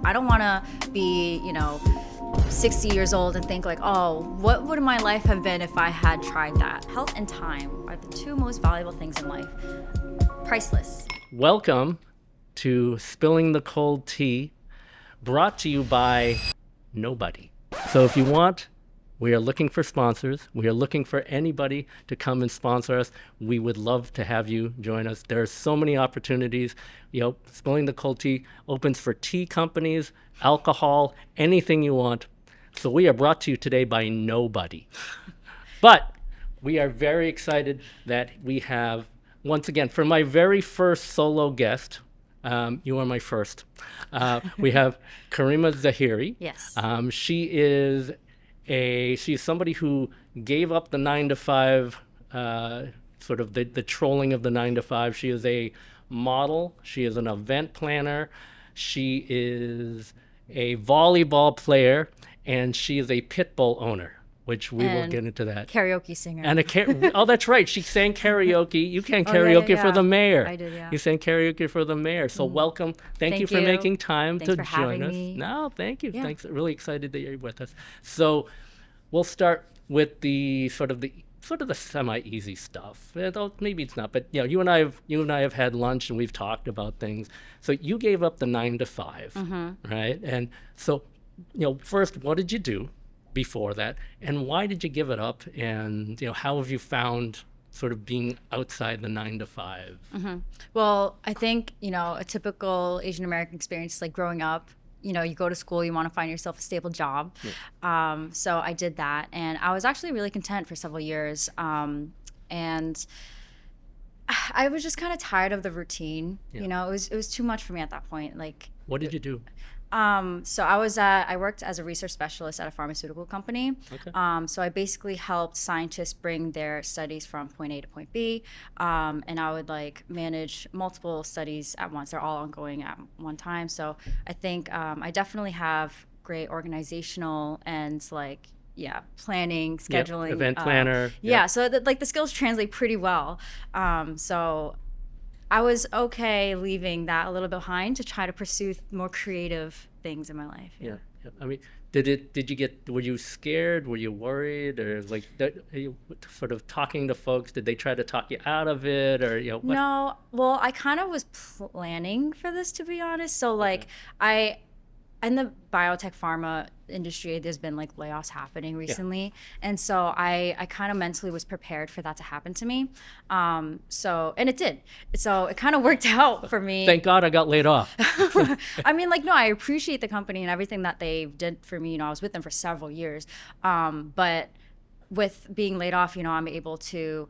I don't want to be, 60 years old and think like, oh, what would my life have been if I had tried that? Health and time are the two most valuable things in life. Priceless. Welcome to Spilling the Cold Tea, brought to you by nobody. So if you want, we are looking for sponsors. We are looking for anybody to come and sponsor us. We would love to have you join us. There are so many opportunities. Spilling the Cold Tea opens for tea companies, alcohol, anything you want. So we are brought to you today by nobody. But we are very excited that we have, once again, for my very first solo guest, you are my first. We have Karima Zahiri. Yes. She's somebody who gave up the 9-to-5, sort of the trolling of the 9-to-5. She is a model. She is an event planner. She is a volleyball player, and she is a pit bull owner, which we will get into that. Karaoke singer. And oh, that's right. She sang karaoke. You can karaoke for the mayor. I did, yeah. You sang karaoke for the mayor. So welcome. Thank you for making time Thanks to for join having us. me. No, thank you. Yeah. Thanks. Really excited that you're with us. So we'll start with the sort of the semi-easy stuff. Though maybe it's not, but you and I have had lunch and we've talked about things. So you gave up the 9-to-5, right? And so, first, what did you do before that, and why did you give it up, and how have you found sort of being outside the 9-to-5? Well, I think, a typical Asian American experience is like growing up, you go to school, you want to find yourself a stable job. Yeah. So I did that, and I was actually really content for several years. And I was just kind of tired of the routine. Yeah. It was too much for me at that point. Like, What did you do? So I worked as a research specialist at a pharmaceutical company. Okay. So I basically helped scientists bring their studies from point A to point B. And I would manage multiple studies at once. They're all ongoing at one time. So I think I definitely have great organizational and planning, scheduling. Yep. Event planner. Yeah. Yep. So the skills translate pretty well. So I was okay leaving that a little behind to try to pursue more creative things in my life. Yeah. I mean, were you scared? Were you worried? Or you sort of talking to folks, did they try to talk you out of it? Or, what? No, well, I kind of was planning for this, to be honest. So in the biotech pharma industry, there's been layoffs happening recently. Yeah. And so I kind of mentally was prepared for that to happen to me. And it did. So it kind of worked out for me. Thank God I got laid off. I mean, no, I appreciate the company and everything that they did for me. I was with them for several years. But with being laid off, I'm able to,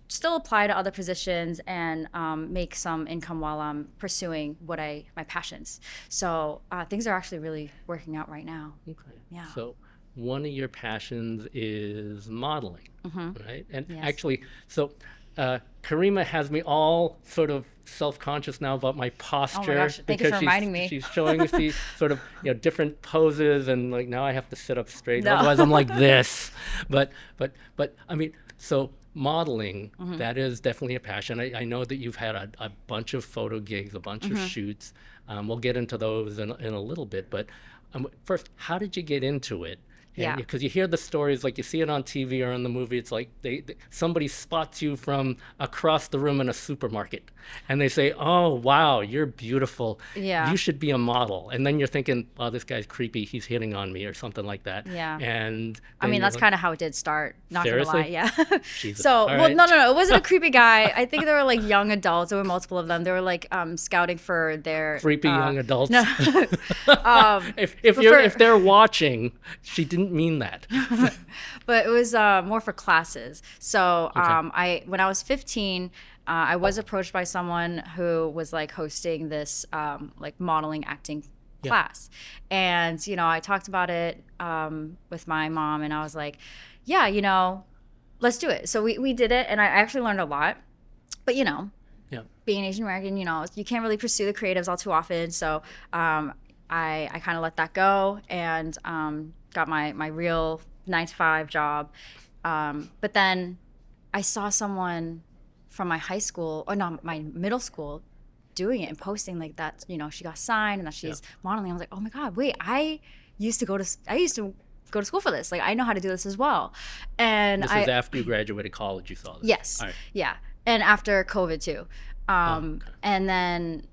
still apply to other positions and make some income while I'm pursuing my passions. So things are actually really working out right now. Okay. Yeah. So one of your passions is modeling, right? And Yes. actually, so Karima has me all sort of self-conscious now about my posture. Oh my gosh, thank you for reminding me. She's showing us these sort of different poses, and now I have to sit up straight. No. Otherwise I'm like this. But I mean, so modeling, that is definitely a passion. I know that you've had a bunch of photo gigs, a bunch of shoots. We'll get into those in a little bit. But first, how did you get into it? Yeah. Because you hear the stories, you see it on TV or in the movie, it's like somebody spots you from across the room in a supermarket and they say, oh, wow, you're beautiful. Yeah. You should be a model. And then you're thinking, oh, this guy's creepy. He's hitting on me or something like that. Yeah. And I mean, that's kind of how it did start. Not Seriously? gonna lie, yeah. Jesus. So, All right. no, it wasn't a creepy guy. I think there were young adults. There were multiple of them. They were scouting for their Creepy young adults. No. If they're watching, she didn't mean that. But it was more for classes. So Okay. when I was 15, I was approached by someone who was hosting this modeling acting class. And, I talked about it with my mom, and I was like, yeah, let's do it. So we did it, and I actually learned a lot. But, being Asian American, you can't really pursue the creatives all too often. So I kind of let that go and got my real 9-to-5 job. But then I saw someone from my high school, or no, my middle school, doing it and posting like that, she got signed and that she's modeling. I was like, oh my God, wait, I used to go to school for this. Like, I know how to do this as well. And This is after you graduated college, you saw this. Yes. All right. Yeah. And after COVID too. Okay. And then,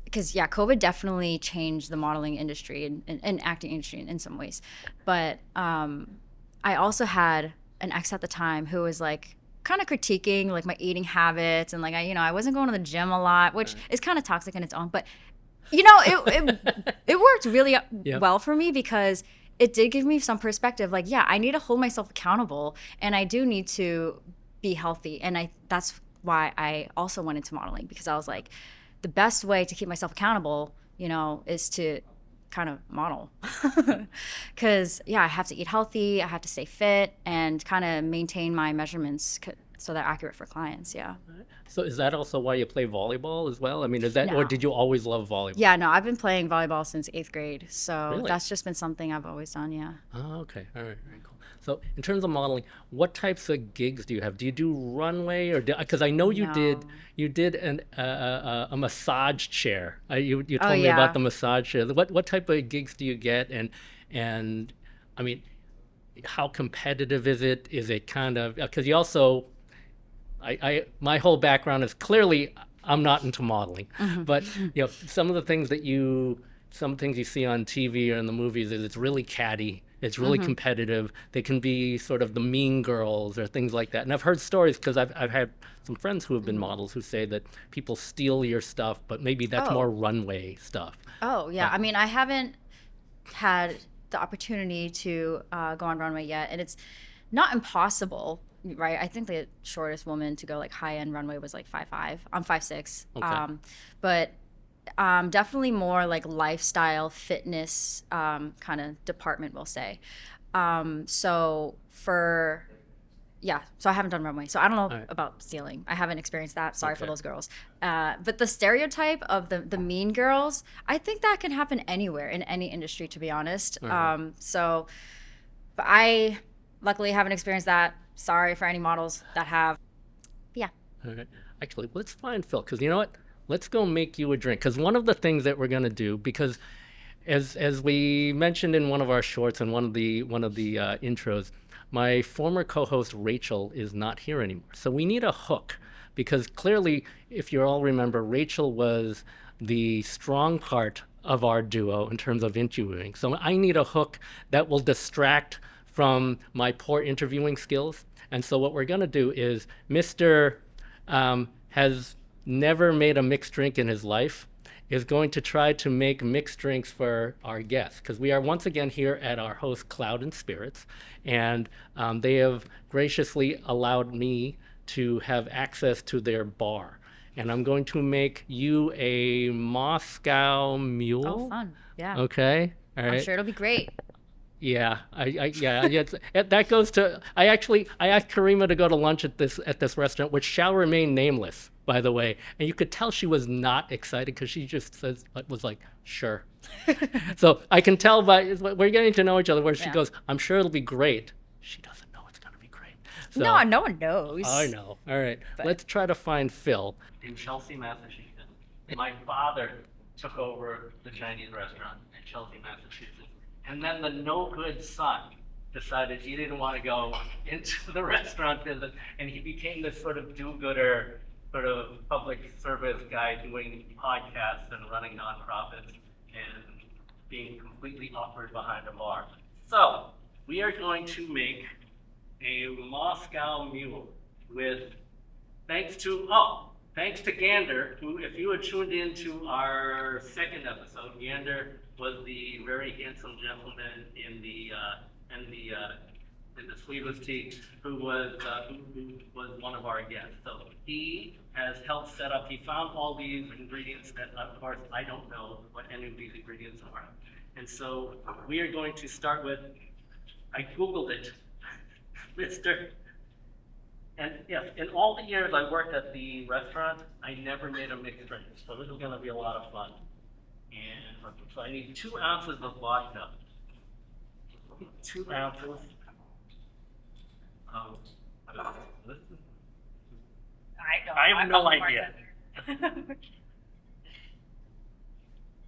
because COVID definitely changed the modeling industry and acting industry in some ways. But I also had an ex at the time who was like kind of critiquing like my eating habits, and like I wasn't going to the gym a lot, which is kind of toxic in its own. But it worked really well for me, because it did give me some perspective. Like, yeah, I need to hold myself accountable, and I do need to be healthy. And that's why I also went into modeling, because I was like, the best way to keep myself accountable, is to kind of model. Because, I have to eat healthy, I have to stay fit, and kind of maintain my measurements so they're accurate for clients. Yeah. So is that also why you play volleyball as well? I mean, is that, or did you always love volleyball? Yeah, no, I've been playing volleyball since 8th grade. So Really? that's just been something I've always done. Yeah. Oh, okay. All right. Very cool. So in terms of modeling, what types of gigs do you have? Do you do runway, or because I know you did a massage chair. You told me about the massage chair. What type of gigs do you get? And I mean, how competitive is it? Is it kind of, because you also, my whole background is clearly I'm not into modeling, but some of the things some things you see on TV or in the movies is it's really catty, it's really competitive. They can be sort of the mean girls or things like that. And I've heard stories, because I've had some friends who have been models who say that people steal your stuff, but maybe that's more runway stuff. Oh yeah, I mean, I haven't had the opportunity to go on runway yet, and it's not impossible. Right, I think the shortest woman to go like high-end runway was like 5'5". I'm 5'6". Okay. But definitely more like lifestyle fitness kind of department, we'll say. So I haven't done runway, so I don't know about stealing. I haven't experienced that. Sorry for those girls. But the stereotype of the mean girls, I think that can happen anywhere in any industry, to be honest. But I luckily haven't experienced that. Sorry for any models that have. Yeah. All right. Actually, let's find Phil, because you know what? Let's go make you a drink. Because one of the things that we're going to do, because as we mentioned in one of our shorts and one of the intros, my former co-host Rachel is not here anymore. So we need a hook, because clearly, if you all remember, Rachel was the strong part of our duo in terms of interviewing. So I need a hook that will distract from my poor interviewing skills. And so what we're going to do is, Mr. Has never made a mixed drink in his life, is going to try to make mixed drinks for our guests, because we are once again here at our host Cloud and Spirits, and they have graciously allowed me to have access to their bar. And I'm going to make you a Moscow Mule. Oh, fun. Yeah. Okay. All right. I'm sure it'll be great. Yeah, that goes to. I asked Karima to go to lunch at this restaurant, which shall remain nameless, by the way. And you could tell she was not excited, because she just was like, sure. So I can tell we're getting to know each other, where she goes, I'm sure it'll be great. She doesn't know it's going to be great. So, No one knows. I know. All right, let's try to find Phil in Chelsea, Massachusetts. My father took over the Chinese restaurant in Chelsea, Massachusetts. And then the no-good son decided he didn't want to go into the restaurant business, and he became this sort of do-gooder, sort of public service guy doing podcasts and running nonprofits and being completely awkward behind a bar. So we are going to make a Moscow Mule with, thanks to Gander, who, if you had tuned into our second episode, Gander was the very handsome gentleman in the sleeveless tee who was one of our guests. So he has helped set up. He found all these ingredients that, of course, I don't know what any of these ingredients are. And so we are going to start with. I Googled it, Mr. And yes, in all the years I worked at the restaurant, I never made a mixed drink. So this is going to be a lot of fun. And so I need 2 ounces of vodka. 2 ounces of I have no idea.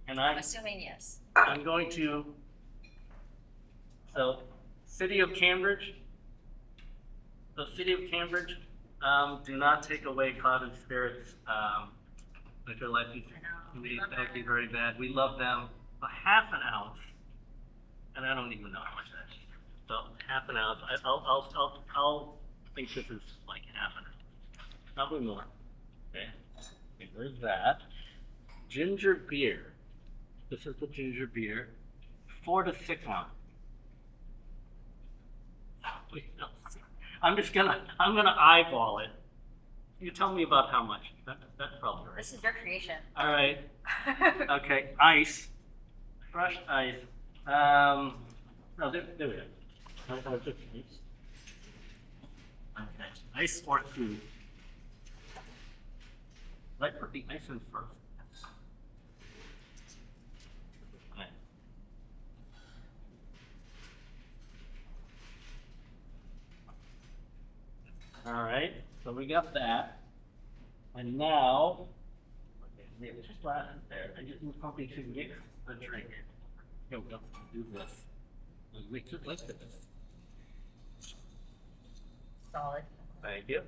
And I'm assuming yes. I'm going to, so, City of Cambridge, do not take away clouded spirits, which are like, we actually very bad. We love them a half an ounce, and I don't even know how much that is. So half an ounce. I'll think this is like half an ounce, probably more. Okay, there's that. Ginger beer. This is the ginger beer, 4 to 6 ounces. I'm gonna eyeball it. You tell me about how much. That's probably right. This is your creation. All right. Okay. Ice. Crushed ice. No, there we go. Just ice. Okay. Ice or food. Let's put the ice in first. All right, so we got that. And now, okay, we have this flat there. I just need something to mix the drink. Here we go. Do this. Mix it like this. Solid. Thank you.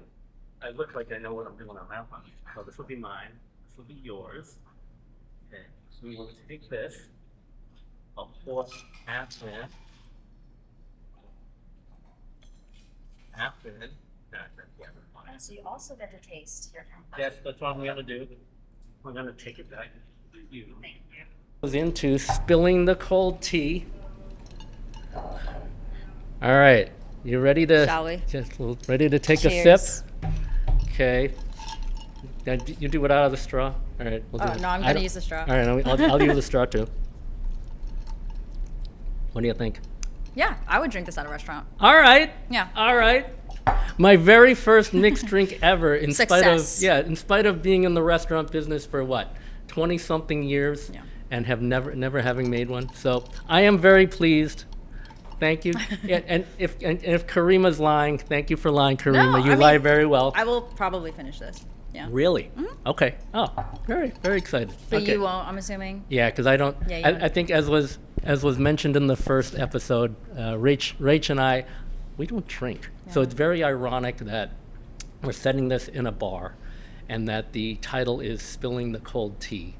I look like I know what I'm doing on that one. So this will be mine. This will be yours. Okay, so we want to take this. I'll pour half in. Half in. So you also get to taste your Yes, that's what I'm gonna do. We're gonna take it back. Thank you. Goes into spilling the cold tea. All right, you ready to? Shall we? Just ready to take Cheers. a sip? Okay. Now, you do it out of the straw. All right. We'll do it. No, I'm gonna use the straw. All right, I'll use the straw too. What do you think? Yeah, I would drink this at a restaurant. All right. Yeah. All right. My very first mixed drink ever, in Success. spite of being in the restaurant business for what, 20-something years, Yeah. and have never having made one. So I am very pleased. Thank you. and if Karima's lying, thank you for lying, Karima. No, You I lie mean, very well. I will probably finish this. Yeah. Really? Mm-hmm. Okay. Oh, very excited. But okay. you won't, I'm assuming? Yeah, because I don't. Yeah, you won't. I think as was mentioned in the first episode, Rach and I, we don't drink. So Yeah. it's very ironic that we're setting this in a bar, and that the title is "Spilling the Cold Tea,"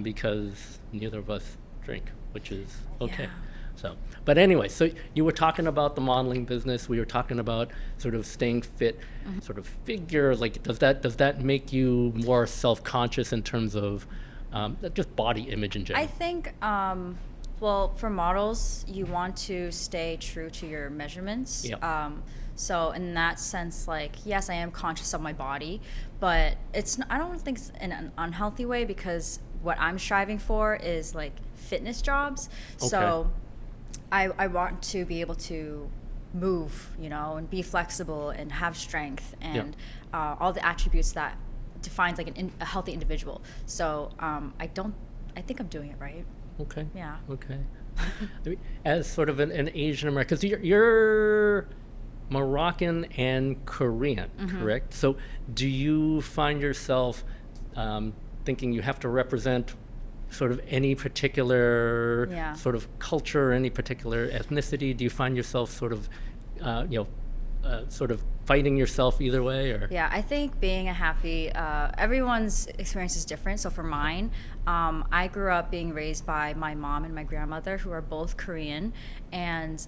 because neither of us drink, which is okay. Yeah. So, but anyway, so you were talking about the modeling business. We were talking about sort of staying fit, sort of figure. Like, does that make you more self-conscious in terms of just body image in general? I think, well, for models, you want to stay true to your measurements. Yep. So in that sense, like, yes, I am conscious of my body, but I don't think it's in an unhealthy way, because what I'm striving for is like fitness jobs. Okay. So I want to be able to move, and be flexible and have strength and all the attributes that defines like a healthy individual. So I think I'm doing it right. Okay. Yeah. Okay. I mean, as sort of an Asian American, because you're Moroccan and Korean, correct? So do you find yourself thinking you have to represent sort of any particular sort of culture, any particular ethnicity? Do you find yourself sort of, sort of fighting yourself either way, or? Yeah, I think being a halfie, everyone's experience is different. So for mine, I grew up being raised by my mom and my grandmother, who are both Korean, and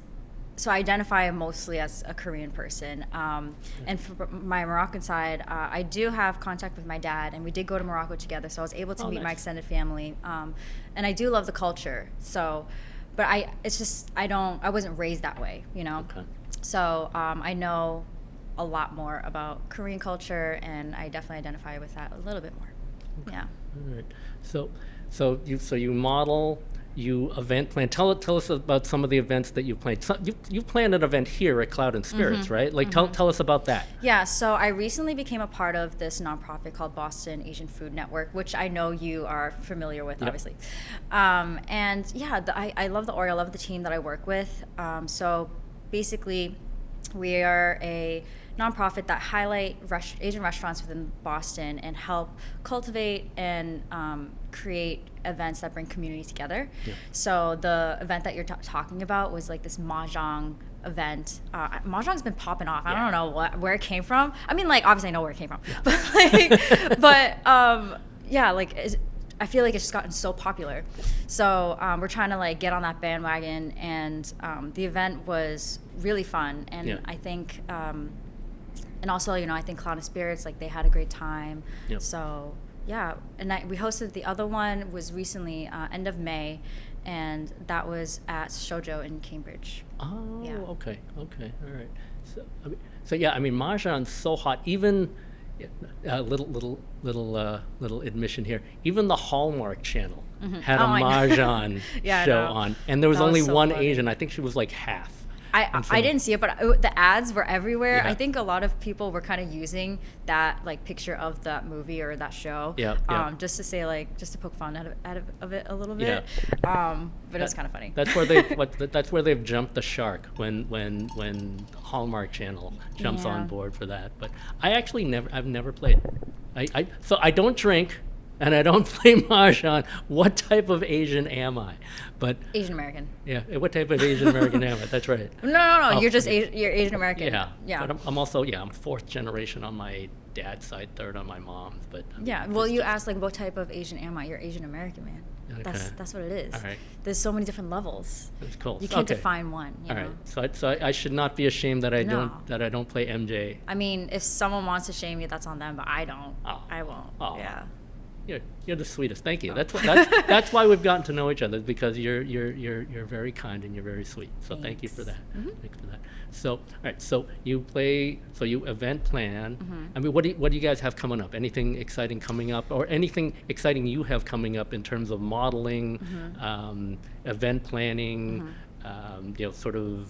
so I identify mostly as a Korean person. And for my Moroccan side, I do have contact with my dad, and we did go to Morocco together, so I was able to meet my extended family. And I do love the culture. So, but I wasn't raised that way, Okay. So I know a lot more about Korean culture, and I definitely identify with that a little bit more. Okay. Yeah. All right. So you model, you event plan. Tell us about some of the events that you've planned. So you planned an event here at Cloud and Spirits, right? Like tell us about that. Yeah, so I recently became a part of this nonprofit called Boston Asian Food Network, which I know you are familiar with, obviously. And yeah, I love the org. I love the team that I work with. So basically, we are a nonprofit that highlight Asian restaurants within Boston and help cultivate and create events that bring communities together. Yeah. So the event that you're talking about was like this mahjong event. Mahjong's been popping off. I don't know where it came from. I mean, like, obviously I know where it came from, I feel like it's just gotten so popular. So we're trying to like get on that bandwagon, and the event was really fun. And I think, and also, you know, I think Clown of Spirits, like, they had a great time. Yep. So yeah, and we hosted the other one was recently end of May, and that was at Shoujo in Cambridge. Oh, Yeah. okay, all right. So yeah, I mean, mahjong's so hot. Even little admission here. Even the Hallmark Channel had a mahjong show on, and there was That was only so one funny. Asian. I think she was like half. I didn't see it, but the ads were everywhere. Yeah. I think a lot of people were kind of using that like picture of that movie or that show, just to say, like, just to poke fun out of it a little bit. But it was kind of funny. That's where they've jumped the shark when Hallmark Channel jumps on board for that. But I've never played. So I don't drink and I don't play mahjong. What type of Asian am I? But Asian American. yeah, what type of Asian American am I? That's right. No. Oh, You're just you're Asian American. Yeah. But I'm also I'm fourth generation on my dad's side, third on my mom's. But I mean, Well, you asked like what type of Asian am I? You're Asian American, man. Okay. That's what it is. All right. There's so many different levels. That's cool. You can't Okay. define one. You All know? right. So I should not be ashamed that I No. don't play MJ. I mean, if someone wants to shame you, that's on them, but I don't. Oh. I won't. Oh. Yeah. You're the sweetest. Thank you. That's why we've gotten to know each other, because you're very kind and you're very sweet. So thank you for that. Mm-hmm. Thanks for that. So all right. So you event plan. Mm-hmm. I mean, what do you guys have coming up? Anything exciting coming up, or anything exciting you have coming up in terms of modeling, event planning, sort of.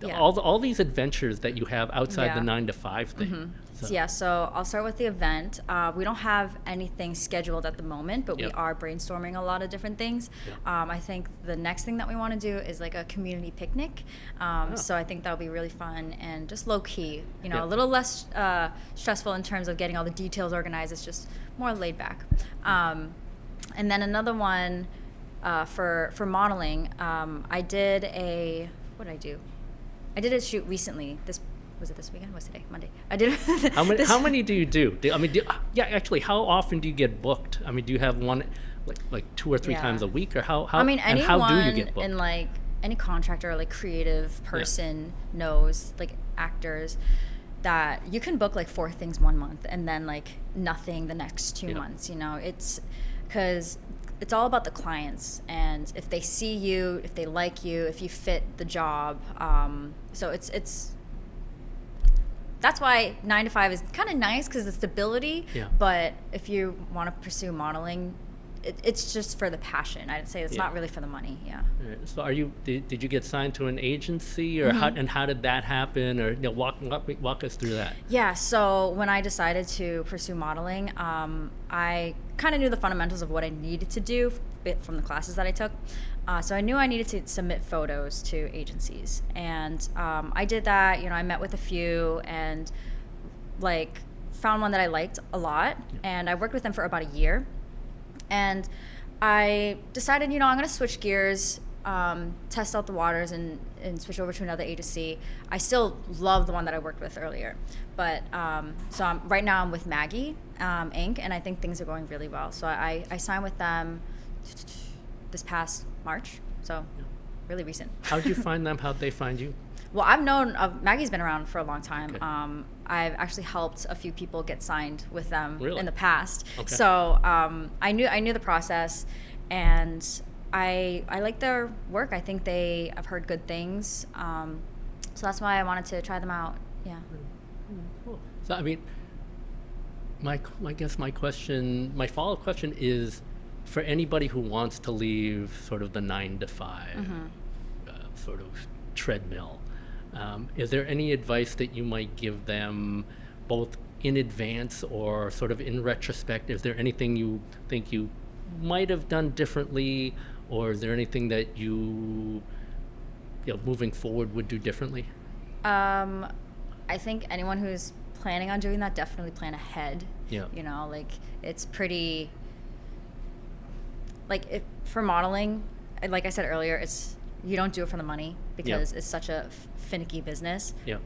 Yeah. All these adventures that you have outside the Yeah. 9 to 5 thing. So I'll start with the event. We don't have anything scheduled at the moment, but we Yep. are brainstorming a lot of different things. Yep. I think the next thing that we want to do is like a community picnic. So I think that'll be really fun and just low key, you know, Yep. a little less stressful in terms of getting all the details organized. It's just more laid back. And then another one for modeling, what did I do? I did a shoot recently. Was it this weekend? What's today? Monday. I did. How many do you do? Actually, how often do you get booked? I mean, do you have one like 2 or 3 times a week, or how? I mean, and anyone how do you get booked? and like any contractor or like creative person knows, like actors, that you can book like 4 things 1 month and then like nothing the next 2 months. You know, it's because it's all about the clients, and if they see you, if they like you, if you fit the job. So it's that's why 9 to 5 is kind of nice, because the stability. Yeah. But if you want to pursue modeling, it's just for the passion. I'd say it's not really for the money. Yeah. Right. So did you get signed to an agency, or how did that happen, or walk us through that? Yeah, so when I decided to pursue modeling, I kind of knew the fundamentals of what I needed to do from the classes that I took. So I knew I needed to submit photos to agencies, and I did that. You know, I met with a few and like found one that I liked a lot, and I worked with them for about a year. And I decided, you know, I'm going to switch gears, test out the waters, and switch over to another agency. I still love the one that I worked with earlier. But right now I'm with Maggie Inc., and I think things are going really well. So I signed with them this past March, so really recent. How did you find them? How'd they find you? Well, I've known Maggie's been around for a long time. Okay. I've actually helped a few people get signed with them Really? in the past. Okay. So I knew the process, and I like their work. I think I've heard good things. So that's why I wanted to try them out. Yeah. Cool. So I mean, my follow-up question is, for anybody who wants to leave sort of the 9 to 5 sort of treadmill, is there any advice that you might give them, both in advance or sort of in retrospect? Is there anything you think you might have done differently, or is there anything that you moving forward would do differently? I think anyone who's planning on doing that, definitely plan ahead. Yeah. You know, like it's pretty, like for modeling, like I said earlier, you don't do it for the money because it's such a finicky business. Yeah.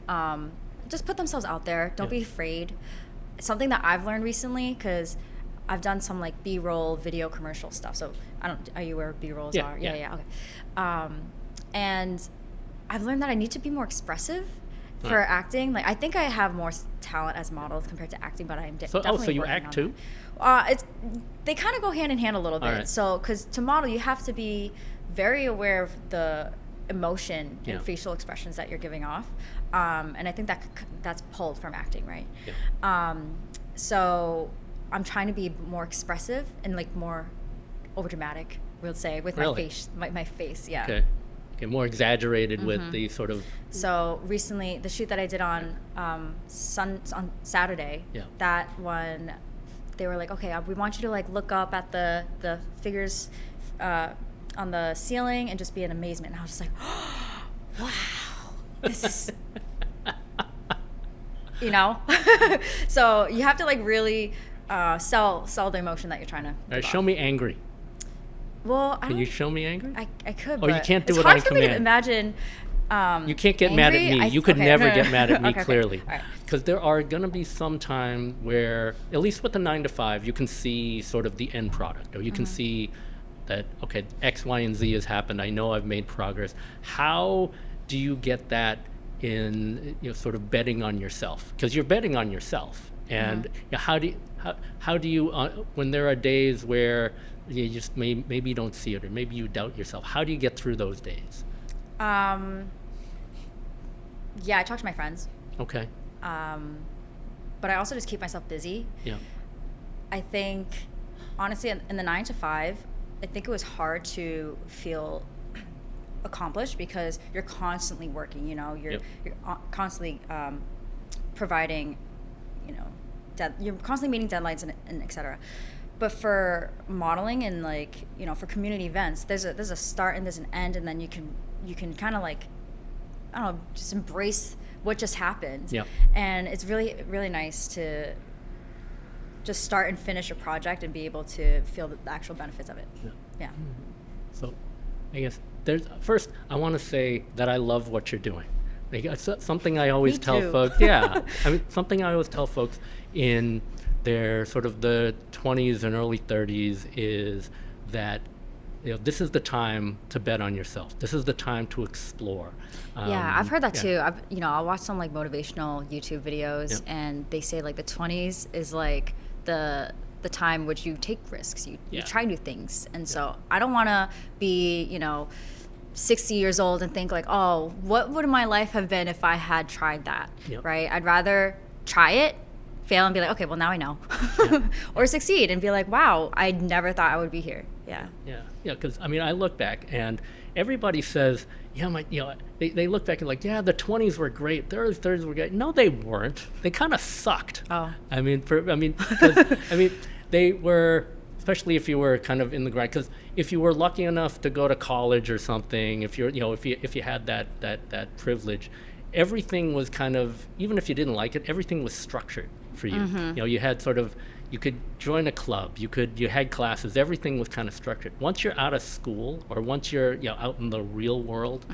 Just put themselves out there. Don't be afraid. Something that I've learned recently, because I've done some like B-roll video commercial stuff. So are you aware what B-rolls are? Yeah. Okay. And I've learned that I need to be more expressive for acting. Like I think I have more talent as models compared to acting, but I'm definitely so you working act on too? They kind of go hand in hand a little bit. Right. So, because to model, you have to be very aware of the emotion and facial expressions that you're giving off, and I think that's pulled from acting, right? Yeah. So I'm trying to be more expressive and like more overdramatic, we'll say, with my face. My face, yeah. Okay, more exaggerated with the sort of. So recently, the shoot that I did on on Saturday, that one, they were like, okay, we want you to like look up at the figures on the ceiling and just be in amazement. And I was just like, oh, wow, this is, you know. So you have to like really sell the emotion that you're trying to. All right, show me angry. Well, can you show me angry? I could. Or you can't do it's it hard on for command. me to imagine. You can't get angry? mad at me. You could never get mad at me, okay, clearly. Okay. Because there are going to be some time where, at least with the 9 to 5, you can see sort of the end product, or you can see that, okay, X, Y, and Z has happened. I know I've made progress. How do you get that in, sort of betting on yourself? Because you're betting on yourself. And how do you when there are days where you just maybe you don't see it, or maybe you doubt yourself, how do you get through those days? Yeah, I talk to my friends. Okay. But I also just keep myself busy. Yeah. I think, honestly, in the 9 to 5, I think it was hard to feel accomplished because you're constantly working. You're constantly providing. You're constantly meeting deadlines and et cetera. But for modeling and like for community events, there's a start and there's an end, and then you can kind of like, I don't know, just embrace what just happened. Yeah. And it's really, really nice to just start and finish a project and be able to feel the actual benefits of it. Yeah. So I guess first I want to say that I love what you're doing. Like, it's something I always tell folks. Yeah. I mean, something I always tell folks in their sort of the 20s and early 30s is that this is the time to bet on yourself. This is the time to explore. Yeah, I've heard that too. I'll watch some like motivational YouTube videos, and they say like the 20s is like the time which you take risks, you try new things, and so I don't want to be 60 years old and think like, oh, what would my life have been if I had tried that, right? I'd rather try it, fail, and be like, okay, well now I know, or succeed and be like, wow, I never thought I would be here. Yeah. Because I mean, I look back and everybody says, they look back and like, yeah, the 20s were great, the early 30s were great. No, they weren't. They kind of sucked. Oh. I mean, they were, especially if you were kind of in the grind. Because if you were lucky enough to go to college or something, if you had that privilege, everything was kind of, even if you didn't like it, everything was structured for you. You had sort of, you could join a club, you had classes, everything was kind of structured. Once you're out of school, or once you're out in the real world,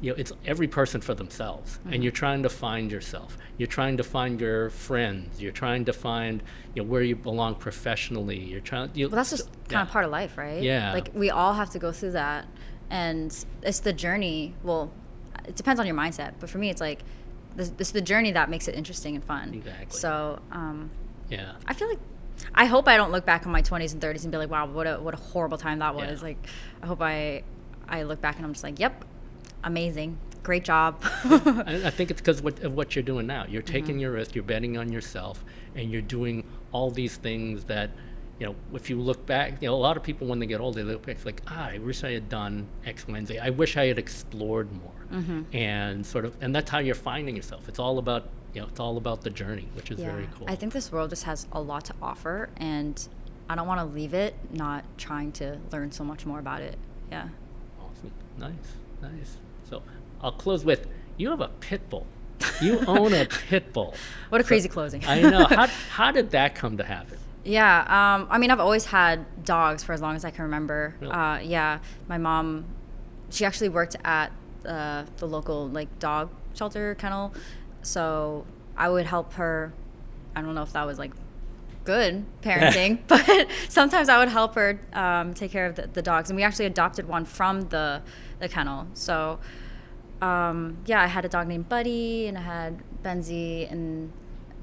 it's every person for themselves, and you're trying to find yourself. You're trying to find your friends. You're trying to find where you belong professionally. You're trying. Well, that's just kind of part of life, right? Yeah. Like we all have to go through that, and it's the journey. Well, it depends on your mindset, but for me, it's like this is the journey that makes it interesting and fun. Exactly. So, yeah. I feel like, I hope I don't look back on my 20s and 30s and be like, wow, what a horrible time that was. Like, I hope I look back and I'm just like, yep, amazing, great job. I think it's because of what you're doing now. You're taking your risk, you're betting on yourself, and you're doing all these things that, if you look back, a lot of people when they get older, they look back like, I wish I had done X, Y, and Z. I wish I had explored more. And and that's how you're finding yourself. It's all about, it's all about the journey, which is very cool. I think this world just has a lot to offer, and I don't want to leave it not trying to learn so much more about it. Yeah. Awesome. Nice. So I'll close with, you have a pit bull. You own a pit bull. What a crazy closing. I know. How did that come to happen? Yeah, I mean, I've always had dogs for as long as I can remember. Really? Yeah, my mom, she actually worked at the local like dog shelter kennel, so I would help her. I don't know if that was like good parenting, but sometimes I would help her take care of the dogs, and we actually adopted one from the kennel. So yeah, I had a dog named Buddy, and I had Benzie, and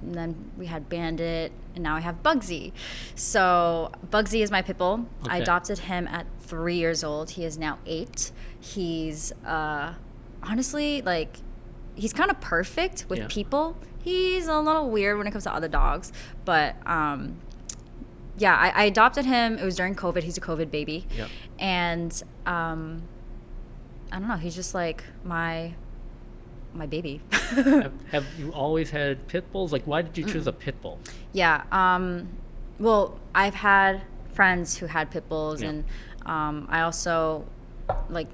then we had Bandit, and now I have Bugsy. So Bugsy is my pit bull. I Okay. adopted him at 3 years old. He is now 8. He's honestly like he's kind of perfect with Yeah. people. He's a little weird when it comes to other dogs, but yeah, I adopted him. It was during COVID. He's a COVID baby, Yeah. and I don't know. He's just like my baby. Have you always had pit bulls? Like, why did you choose a pit bull? Yeah. Well, I've had friends who had pit bulls, Yeah. and I also like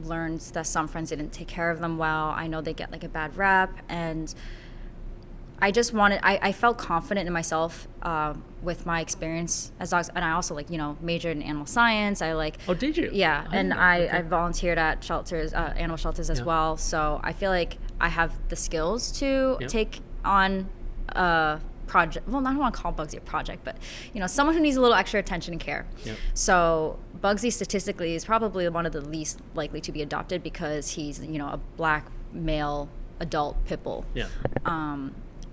learned that some friends didn't take care of them well. I know they get like a bad rep, and I just wanted. I felt confident in myself with my experience as dogs, and I also like majored in animal science. I like. Oh, did you? Yeah, I and didn't know. Okay. I volunteered at shelters, animal shelters as Yeah. well. So I feel like I have the skills to Yep. take on a project. Well, I don't want to call Bugsy a project, but someone who needs a little extra attention and care. Yep. So Bugsy statistically is probably one of the least likely to be adopted because he's a black male adult pit bull. Yeah.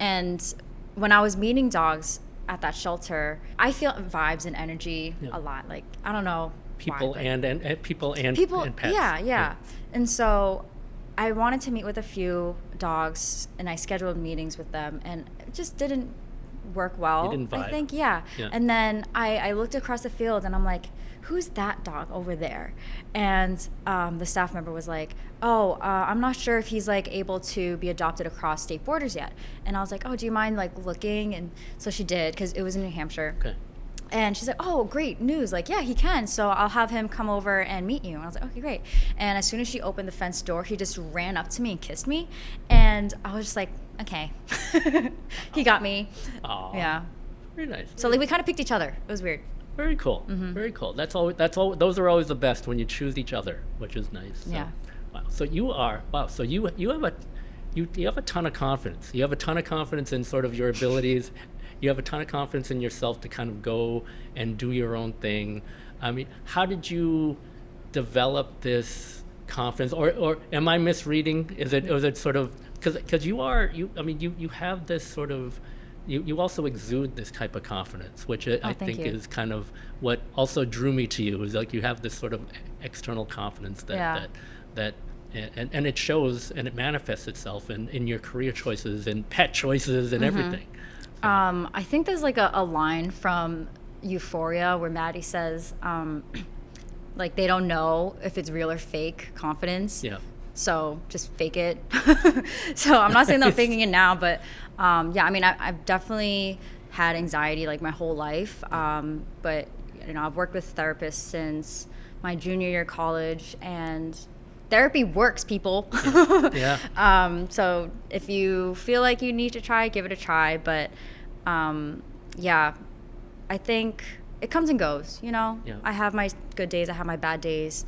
And when I was meeting dogs at that shelter, I feel vibes and energy Yeah. a lot. Like I don't know. People why, but and people and pets. yeah. And so I wanted to meet with a few dogs, and I scheduled meetings with them, and it just didn't work well. You didn't vibe. I think, yeah. Yeah. And then I looked across the field, and I'm like, who's that dog over there? And the staff member was like, oh, I'm not sure if he's like able to be adopted across state borders yet. And I was like, oh, do you mind like looking? And so she did, because it was in New Hampshire. Okay. And she's like, oh, great news. Like, yeah, he can. So I'll have him come over and meet you. And I was like, okay, great. And as soon as she opened the fence door, he just ran up to me and kissed me. And I was just like, okay. He got me. Aw. Yeah. Very nice. So like we kind of picked each other. It was weird. Very cool. Mm-hmm. Very cool. That's all. Those are always the best when you choose each other, which is nice. So, Yeah. Wow. So you are. Wow. So you have a ton of confidence. You have a ton of confidence in sort of your abilities. You have a ton of confidence in yourself to kind of go and do your own thing. I mean, how did you develop this confidence, or am I misreading? Is it sort of because you have this sort of. You also exude this type of confidence, which I thank think you. is kind of what also drew me to you. Is like you have this sort of external confidence Yeah. and it shows and it manifests itself in your career choices and pet choices and everything. I think there's like a line from Euphoria where Maddie says, like they don't know if it's real or fake confidence. Yeah. So just fake it. So I'm not saying that I'm faking it now, but yeah, I mean, I've definitely had anxiety like my whole life. But I've worked with therapists since my junior year of college, and therapy works, people. Yeah. So if you feel like you need to try, give it a try. But yeah, I think it comes and goes. Yeah. I have my good days, I have my bad days.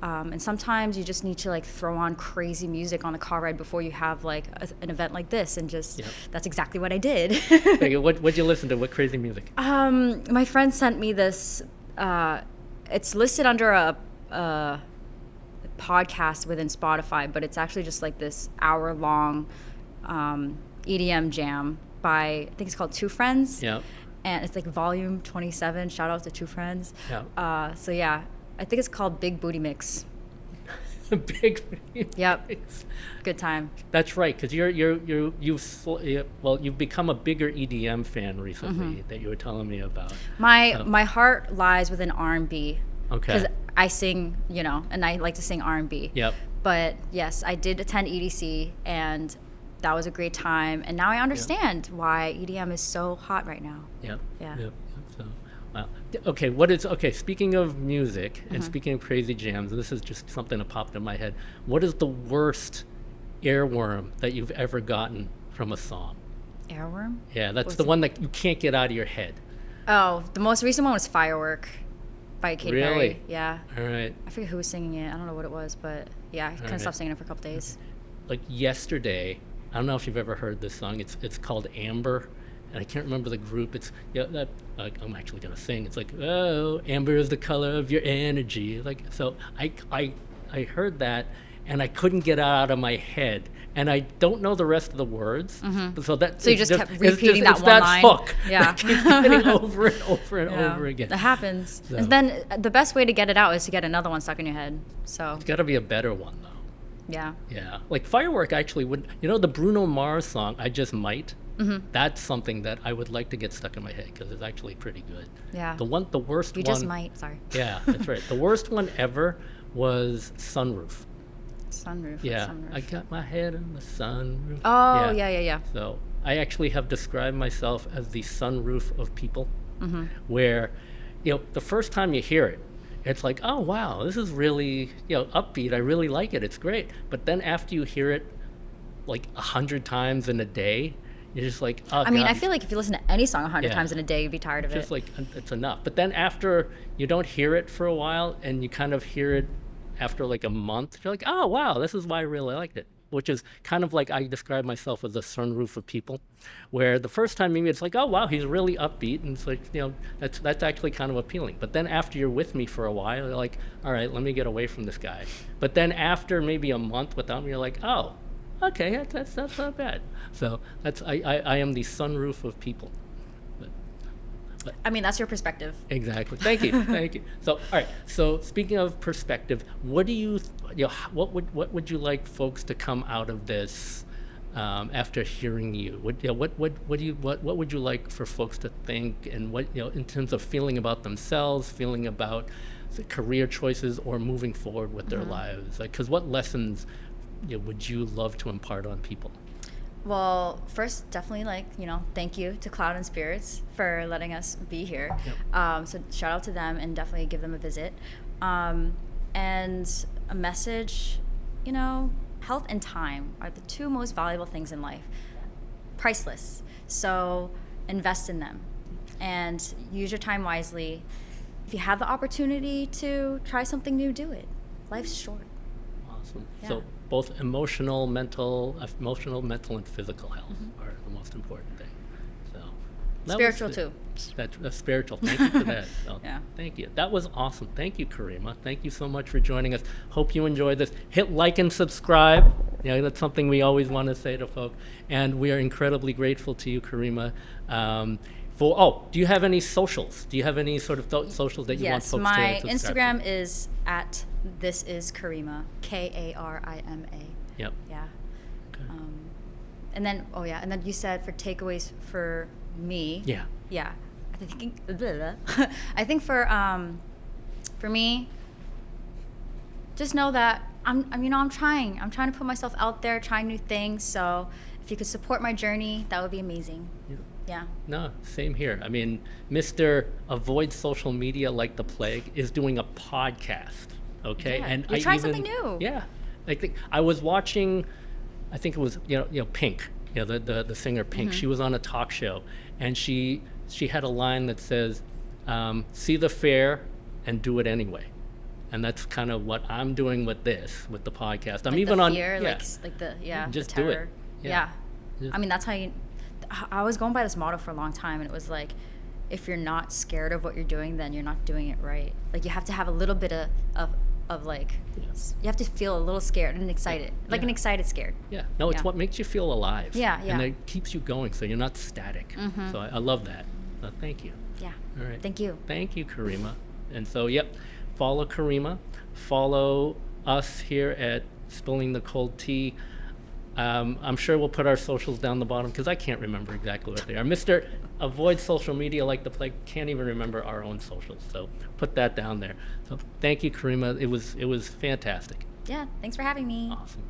And sometimes you just need to like throw on crazy music on the car ride before you have like an event like this, and just Yep. that's exactly what I did. Okay, what'd you listen to? What crazy music? My friend sent me this. It's listed under a podcast within Spotify, but it's actually just like this hour-long EDM jam by, I think it's called Two Friends. Yeah. And it's like volume 27. Shout out to Two Friends. Yeah. So yeah, I think it's called Big Booty Mix. Big. Yep. Good time. That's right, because you've become a bigger EDM fan recently that you were telling me about. My heart lies within R&B. Okay. Because I sing, and I like to sing R&B. Yep. But yes, I did attend EDC, and that was a great time. And now I understand why EDM is so hot right now. Yep. Yeah. Yep. So, wow. Okay. Speaking of music and speaking of crazy jams, this is just something that popped in my head. What is the worst earworm that you've ever gotten from a song? Airworm? Yeah, that's Was the it- one that you can't get out of your head. Oh, the most recent one was Firework by Katy Really? Perry. Yeah. All right. I forget who was singing it. I don't know what it was, but yeah, I couldn't Alright. stop singing it for a couple days. Like yesterday, I don't know if you've ever heard this song. It's called Amber, and I can't remember the group. It's that I'm actually gonna sing. It's like, oh, amber is the color of your energy. Like, so I heard that, and I couldn't get it out of my head, and I don't know the rest of the words. So that So you it's just kept it's repeating it's that one line? hook Yeah. that keeps getting over and over and Yeah, over again. That happens. So. And then the best way to get it out is to get another one stuck in your head. So It's got to be a better one though. yeah. Yeah, like Firework actually would. You know the Bruno Mars song, "I Just Might." Mm-hmm. That's something that I would like to get stuck in my head because it's actually pretty good. Yeah. The worst You one. just might. Sorry. Yeah, that's right. The worst one ever was Sunroof. Sunroof. what's Yeah, Sunroof? I got my head on the sunroof. Oh yeah. So I actually have described myself as the sunroof of people, Mm-hmm. where, the first time you hear it, it's like, oh wow, this is really, upbeat. I really like it. It's great. But then after you hear it, like 100 times in a day, you're just like, oh I mean, I God, feel like if you listen to any song 100 Yeah. times in a day, you'd be tired of just it. like it's enough. But then after you don't hear it for a while, and you kind of hear it after like a month, you're like, oh wow, this is why I really liked it. Which is kind of like I describe myself as the sunroof of people, where the first time maybe it's like, oh wow, he's really upbeat, and it's like, that's actually kind of appealing. But then after you're with me for a while, you're like, all right, let me get away from this guy. But then after maybe a month without me, you're like, oh, okay, that's not bad. So I am the sunroof of people. I mean, that's your perspective. Exactly. Thank you. Thank you. So, all right. So, speaking of perspective, what do what would you like folks to come out of this after hearing you? What would you like for folks to think, and what in terms of feeling about themselves, feeling about the career choices, or moving forward with their lives? Like, because what lessons would you love to impart on people? Well, first, definitely thank you to Cloud and Spirits for letting us be here. Yep. So shout out to them and definitely give them a visit. And a message, health and time are the two most valuable things in life. Priceless. So invest in them and use your time wisely. If you have the opportunity to try something new, do it. Life's short. Awesome. Yeah. So both emotional, mental, and physical health are the most important thing. So that was Spiritual it. too. That's spiritual. Thank you for that. So, Yeah. Thank you. That was awesome. Thank you, Karima. Thank you so much for joining us. Hope you enjoyed this. Hit like and subscribe. That's something we always want to say to folks. And we are incredibly grateful to you, Karima. Do you have any socials? Do you have any sort of socials that you want Yes, folks my to subscribe to? Instagram is at this is Karima, Karima. Yep. Yeah. Okay. And then you said for takeaways for me. Yeah. Yeah. I think for me, just know that I'm trying to put myself out there, trying new things. So if you could support my journey, that would be amazing. Yeah. No, same here. I mean, Mr. Avoid Social Media Like the Plague is doing a podcast, okay? Yeah, And you're trying something new. Yeah. I think I was watching, I think it was, Pink, the singer Pink. She was on a talk show, and she had a line that says, see the fair and do it anyway. And that's kind of what I'm doing with the podcast. I'm Like even the on, fear, yeah. the Just do it. terror. Yeah. Yeah. I mean, that's how I was going by this motto for a long time, and it was like, if you're not scared of what you're doing, then you're not doing it right. Like, you have to have a little bit of like, you have to feel a little scared and excited, like Yeah. an excited scared. Yeah, no, it's Yeah. what makes you feel alive. Yeah. And it keeps you going, so you're not static. So I love that. Thank you. Yeah. All right. Thank you. Thank you, Karima. And so, follow Karima. Follow us here at Spilling the Cold Tea. I'm sure we'll put our socials down the bottom because I can't remember exactly what they are. Mr. Avoid Social Media Like the Plague can't even remember our own socials. So put that down there. So thank you, Karima. It was fantastic. Yeah. Thanks for having me. Awesome.